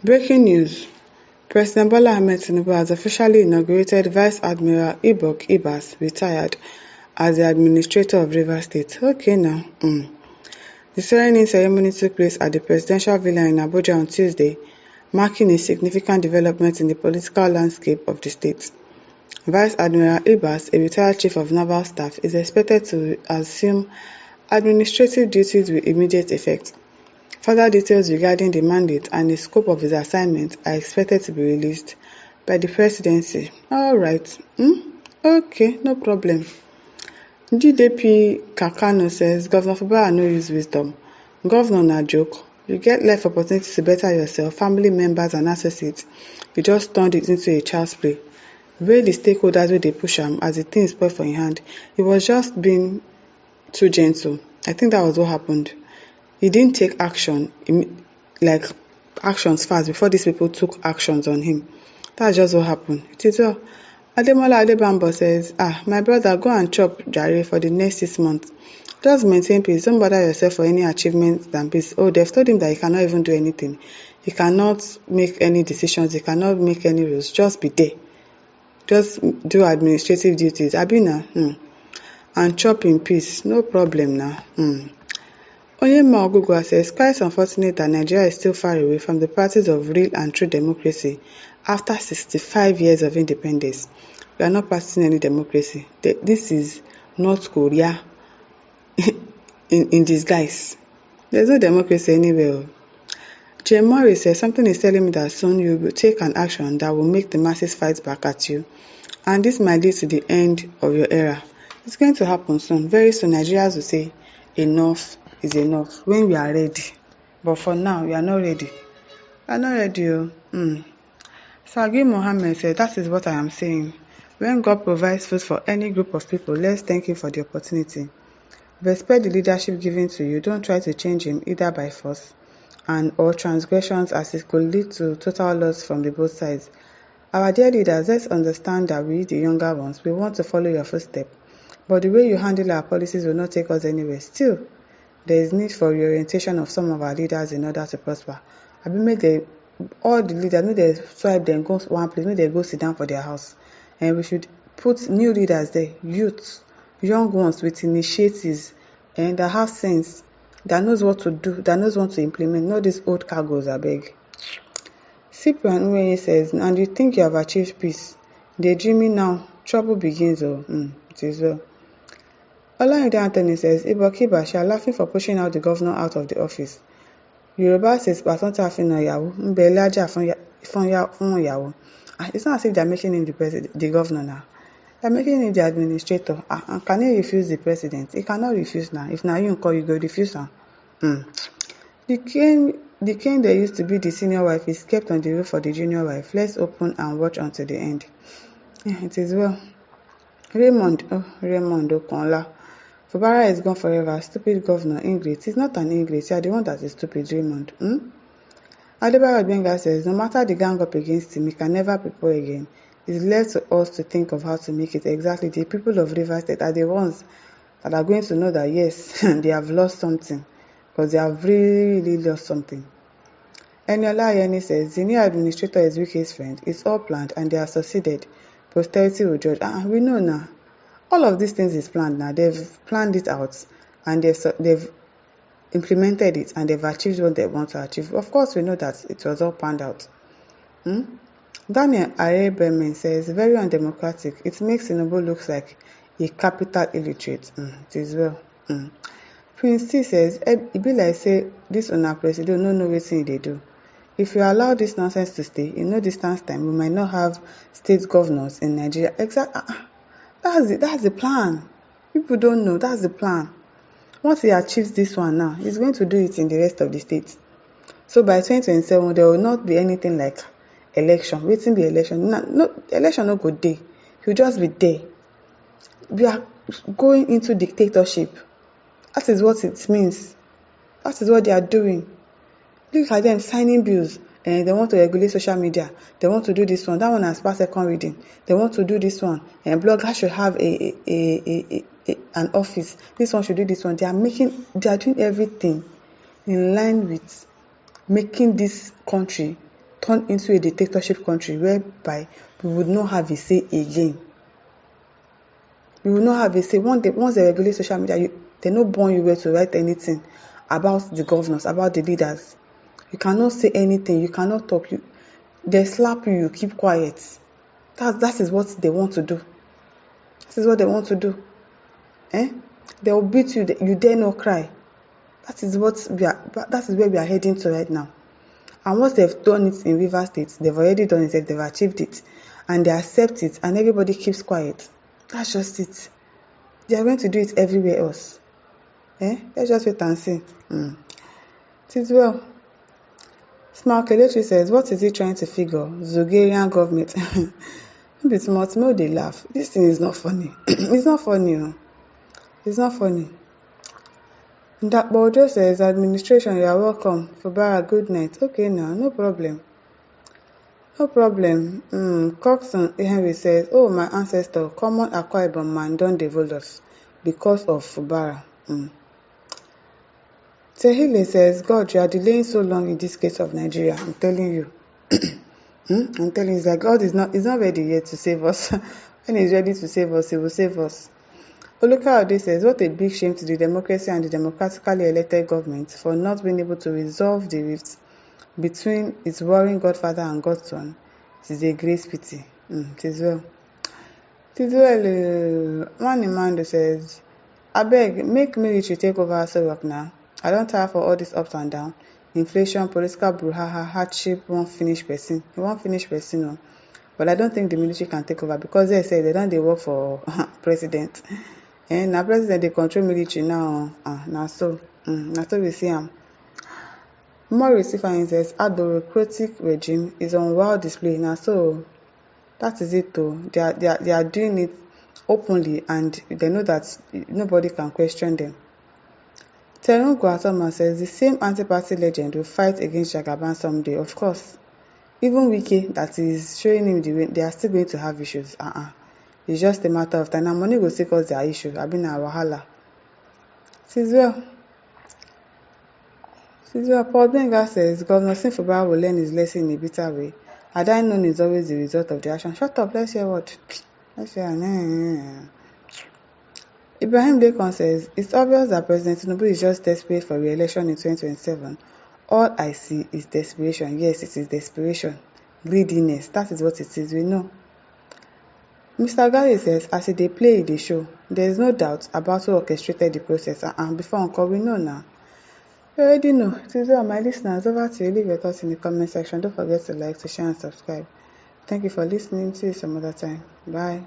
Breaking news: President Bola Ahmed Tinubu has officially inaugurated Vice Admiral Wike'S retired as the Administrator of Rivers State. Okay now. The swearing-in ceremony took place at the Presidential Villa in Abuja on Tuesday, marking a significant development in the political landscape of the state. Vice Admiral Wike'S, a retired Chief of Naval Staff, is expected to assume administrative duties with immediate effect. Further details regarding the mandate and the scope of his assignment are expected to be released by the presidency. Alright. Okay, no problem. GDP Kakano says, Governor Fubara no use wisdom. Governor na joke. You get life opportunities to better yourself, family members and associates. You just turned it into a child's play. Wey the stakeholders wey dey push am as the thing spoil for im hand. He was just being too gentle. I think that was what happened. He didn't take action, like actions fast before these people took actions on him. That's just what happened. It is well. Ademola Adebambo says, my brother, go and chop jare for the next 6 months. Just maintain peace. Don't bother yourself for any achievements than peace. Oh, they've told him that he cannot even do anything. He cannot make any decisions. He cannot make any rules. Just be there. Just do administrative duties. Abina, and chop in peace. No problem now. Onyema Ogugwa says, quite unfortunate that Nigeria is still far away from the practice of real and true democracy after 65 years of independence. We are not practicing any democracy. This is North Korea in disguise. There's no democracy anywhere. Jay Morris says, something is telling me that soon you will take an action that will make the masses fight back at you. And this might lead to the end of your era. It's going to happen soon. Very soon, Nigerians will say, enough is enough when we are ready. But for now, we are not ready. We are not ready. Sagi Mohammed said, that is what I am saying. When God provides food for any group of people, let's thank Him for the opportunity. Respect the leadership given to you. Don't try to change him either by force or transgressions, as it could lead to total loss from the both sides. Our dear leaders, let's understand that we, the younger ones, we want to follow your footsteps. But the way you handle our policies will not take us anywhere. Still, there is need for reorientation of some of our leaders in order to prosper. I mean, all the leaders, make they swipe them, go one place, make they go sit down for their house. And we should put new leaders there, youths, young ones with initiatives, and that have sense, that knows what to do, that knows what to implement, not these old cargoes, I beg. Cyprian Uweye says, and you think you have achieved peace. They're dreaming now, trouble begins. It is well. Olayide Anthony says, Ibokiba, she are laughing for pushing out the governor out of the office. Yoruba says, Basanta Afina Yawu, Mbelaja Fun Yawu. It's not as if they're making him the governor now. They're making him the administrator. And can he refuse the president? He cannot refuse now. If now you call, you go refuse now. The king that used to be the senior wife is kept on the roof for the junior wife. Let's open and watch until the end. It is well. Raymond Okonla. Fubara is gone forever. Stupid governor, English. He's not an English. You are the one that is stupid, Raymond. Adebayo Benga says, no matter the gang up against him, he can never prepare again. It's left to us to think of how to make it. Exactly. The people of Rivers State are the ones that are going to know that, yes, they have lost something. Because they have really lost something. Eniola Ayeni says, the new administrator is Wike's friend. It's all planned and they have succeeded. Posterity will judge. We know now. All of these things is planned now. They've planned it out and they've implemented it and they've achieved what they want to achieve. Of course, we know that it was all planned out. Daniel Arebemen says, very undemocratic. It makes Tinubu look like a capital illiterate. It is well. Prince T says, it be like say this una president no know wetin they do. If you allow this nonsense to stay, in no distance time, we might not have state governors in Nigeria. Exactly. That's the plan. People don't know. That's the plan. Once he achieves this one now, he's going to do it in the rest of the states. So by 2027, there will not be anything like election. Waiting be election. No election no good day. He'll just be there. We are going into dictatorship. That is what it means. That is what they are doing. Look at them signing bills. And they want to regulate social media. They want to do this one. That one has passed second reading. They want to do this one. And bloggers should have an office. This one should do this one. They are doing everything in line with making this country turn into a dictatorship country whereby we would not have a say again. We will not have a say. Once they regulate social media, they no born you where to write anything about the governors, about the leaders. You cannot say anything. You cannot talk. They slap you. You keep quiet. That is what they want to do. This is what they want to do. They will beat you. You dare not cry. That is where we are heading to right now. And once they've done it in Rivers State, they've already done it. They've achieved it, and they accept it, and everybody keeps quiet. That's just it. They are going to do it everywhere else. Let's just wait and see. It is well. Smart Kelechi says, what is he trying to figure? Zogerian government. Maybe it's more they laugh. This thing is not funny. It's not funny. It's not funny. That Bojo says, administration, you are welcome. Fubara, good night. Okay now, no problem. No problem. Coxon Henry says, oh, my ancestor, common Akwa Ibom man don devolve us because of Fubara. Tehile says, God, you are delaying so long in this case of Nigeria. I'm telling you. I'm telling you that God is not ready yet to save us. When he's ready to save us, he will save us. Olukayode says, what a big shame to the democracy and the democratically elected government for not being able to resolve the rift between its warring godfather and godson. It is a great pity. It is well. It is well. One Imando says, abeg, make military take over Aso now. I don't tire for all this ups and downs. Inflation, political brouhaha, hardship, won't finish person. It won't finish person. But I don't think the military can take over because they say they don't work for president. And now president they control military now. Now so we see him. Maurice Ifeanyi says, a bureaucratic regime is on wild display. Now so that is it though. They are doing it openly and they know that nobody can question them. Tinubu says the same anti-party legend will fight against Jagaban someday. Of course. Even Wike'S that is showing him the way, they are still going to have issues. It's just a matter of time. Now money will still cause their issue. I've been a wahala. It is well. Paul Benga says Governor Fubara will learn his lesson in a bitter way. Had I known it's always the result of the action. Shut up, let's hear what. Let's hear. Ibrahim Lekon says, it's obvious that President Tinubu is just desperate for re-election in 2027. All I see is desperation. Yes, it is desperation. Greediness. That is what it is. We know. Mr. Gally says, as they play the show, there is no doubt about who orchestrated the process. And before Uncle, we know now. You already know. It is all my listeners. Over to you. Leave your thoughts in the comment section. Don't forget to like, to share, and subscribe. Thank you for listening. See you some other time. Bye.